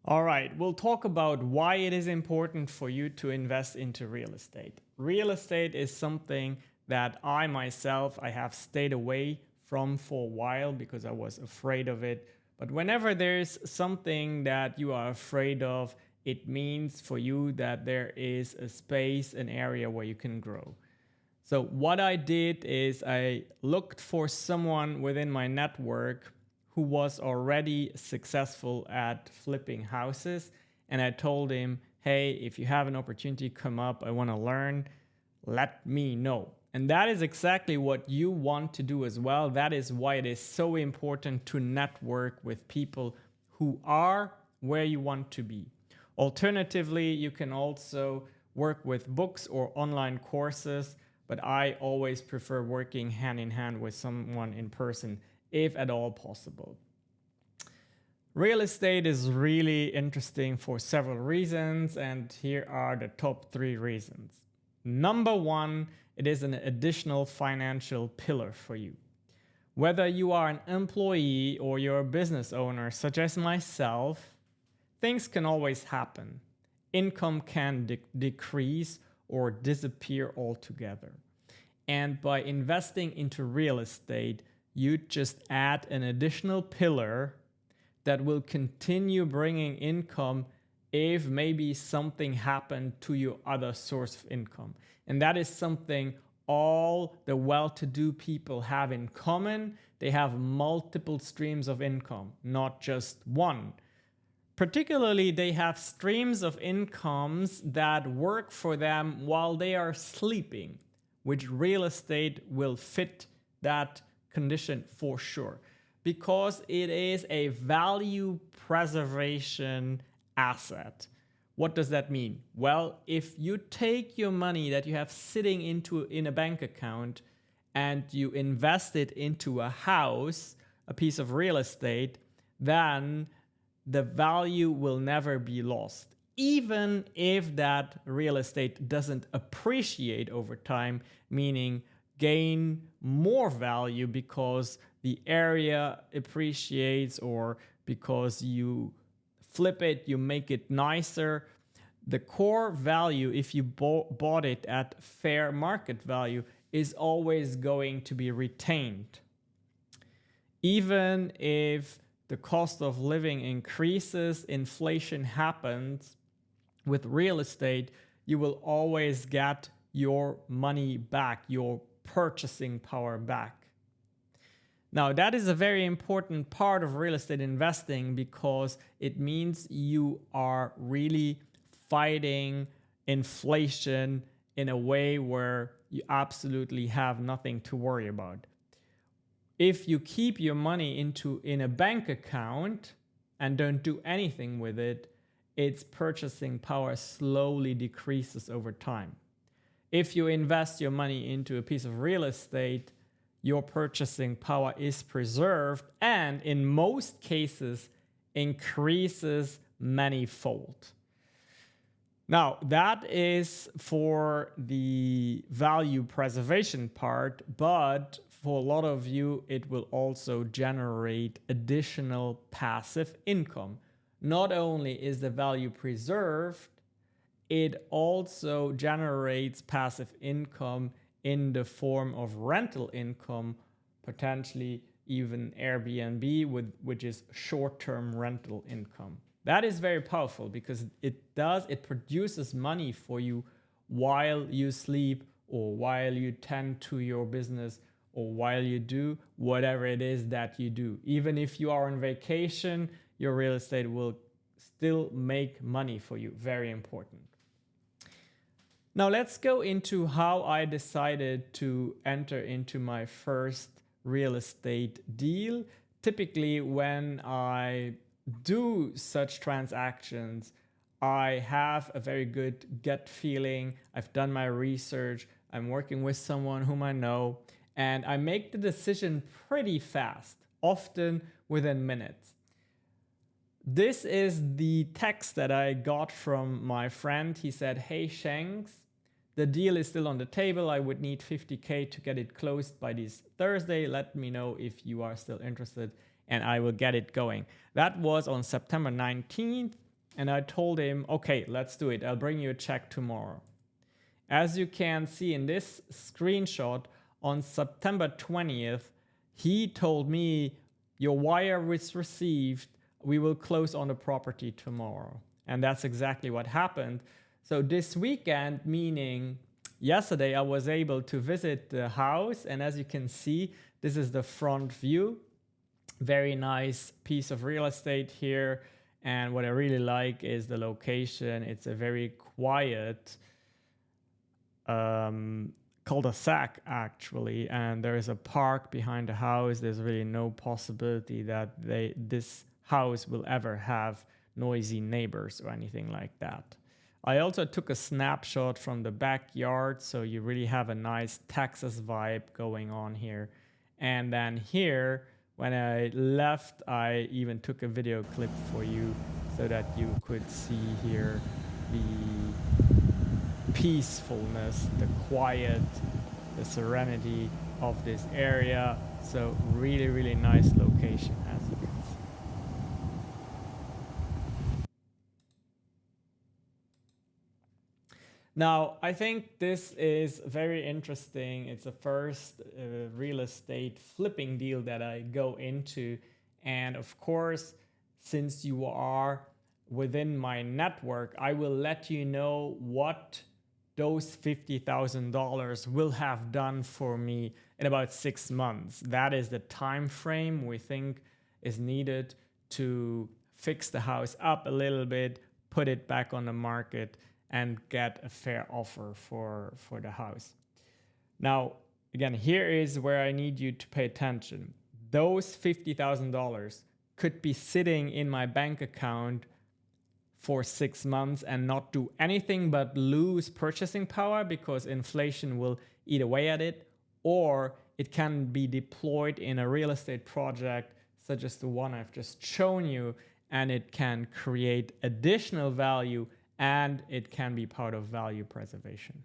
All right, we'll talk about why it is important for you to invest into real estate. Real estate is something that I myself I have stayed away from for a while because I was afraid of it. But whenever there's something that you are afraid of, it means for you that there is a space, an area where you can grow. So what I did is I looked for someone within my network who was already successful at flipping houses. And I told him, hey, if you have an opportunity come up, I want to learn, let me know. And that is exactly what you want to do as well. That is why it is so important to network with people who are where you want to be. Alternatively, you can also work with books or online courses, but I always prefer working hand in hand with someone in person if at all possible. Real estate is really interesting for several reasons, and here are the top 3 reasons. Number 1, it is an additional financial pillar for you. Whether you are an employee or you're a business owner, such as myself, things can always happen. Income can decrease or disappear altogether. And by investing into real estate, you just add an additional pillar that will continue bringing income if maybe something happened to your other source of income. And that is something all the well-to-do people have in common. They have multiple streams of income, not just one. Particularly, they have streams of incomes that work for them while they are sleeping, which real estate will fit that condition for sure, because it is a value preservation asset. What does that mean? Well, if you take your money that you have sitting in a bank account and you invest it into a house, a piece of real estate, then the value will never be lost. Even if that real estate doesn't appreciate over time, meaning gain more value because the area appreciates or because you flip it, you make it nicer. The core value, if you bought it at fair market value, is always going to be retained. Even if the cost of living increases, inflation happens, with real estate, you will always get your money back, your purchasing power back. Now, that is a very important part of real estate investing because it means you are really fighting inflation in a way where you absolutely have nothing to worry about. If you keep your money in a bank account and don't do anything with it, its purchasing power slowly decreases over time. If you invest your money into a piece of real estate, your purchasing power is preserved and in most cases increases manifold. Now, that is for the value preservation part, but for a lot of you, it will also generate additional passive income. Not only is the value preserved, it also generates passive income in the form of rental income, potentially even Airbnb, which is short-term rental income. That is very powerful because it produces money for you while you sleep or while you tend to your business or while you do whatever it is that you do. Even if you are on vacation, your real estate will still make money for you. Very important. Now let's go into how I decided to enter into my first real estate deal. Typically, when I do such transactions, I have a very good gut feeling. I've done my research. I'm working with someone whom I know, and I make the decision pretty fast, often within minutes. This is the text that I got from my friend. He said, "Hey Shanks, the deal is still on the table. I would need 50K to get it closed by this Thursday. Let me know if you are still interested and I will get it going." That was on September 19th. And I told him, okay, let's do it. I'll bring you a check tomorrow. As you can see in this screenshot, on September 20th, he told me, your wire was received. We will close on the property tomorrow. And that's exactly what happened. So this weekend, meaning yesterday, I was able to visit the house. And as you can see, this is the front view. Very nice piece of real estate here. And what I really like is the location. It's a very quiet cul-de-sac actually, and there is a park behind the house. There's really no possibility that this house will ever have noisy neighbors or anything like that. I also took a snapshot from the backyard, so you really have a nice Texas vibe going on here. And then here, when I left, I even took a video clip for you so that you could see here the peacefulness, the quiet, the serenity of this area. So really, really nice location, as you can see. Now, I think this is very interesting. It's the first real estate flipping deal that I go into. And of course, since you are within my network, I will let you know what those $50,000 will have done for me in about 6 months. That is the time frame we think is needed to fix the house up a little bit, put it back on the market, and get a fair offer for the house. Now, again, here is where I need you to pay attention. Those $50,000 could be sitting in my bank account for 6 months and not do anything but lose purchasing power because inflation will eat away at it, or it can be deployed in a real estate project such as the one I've just shown you, and it can create additional value and it can be part of value preservation.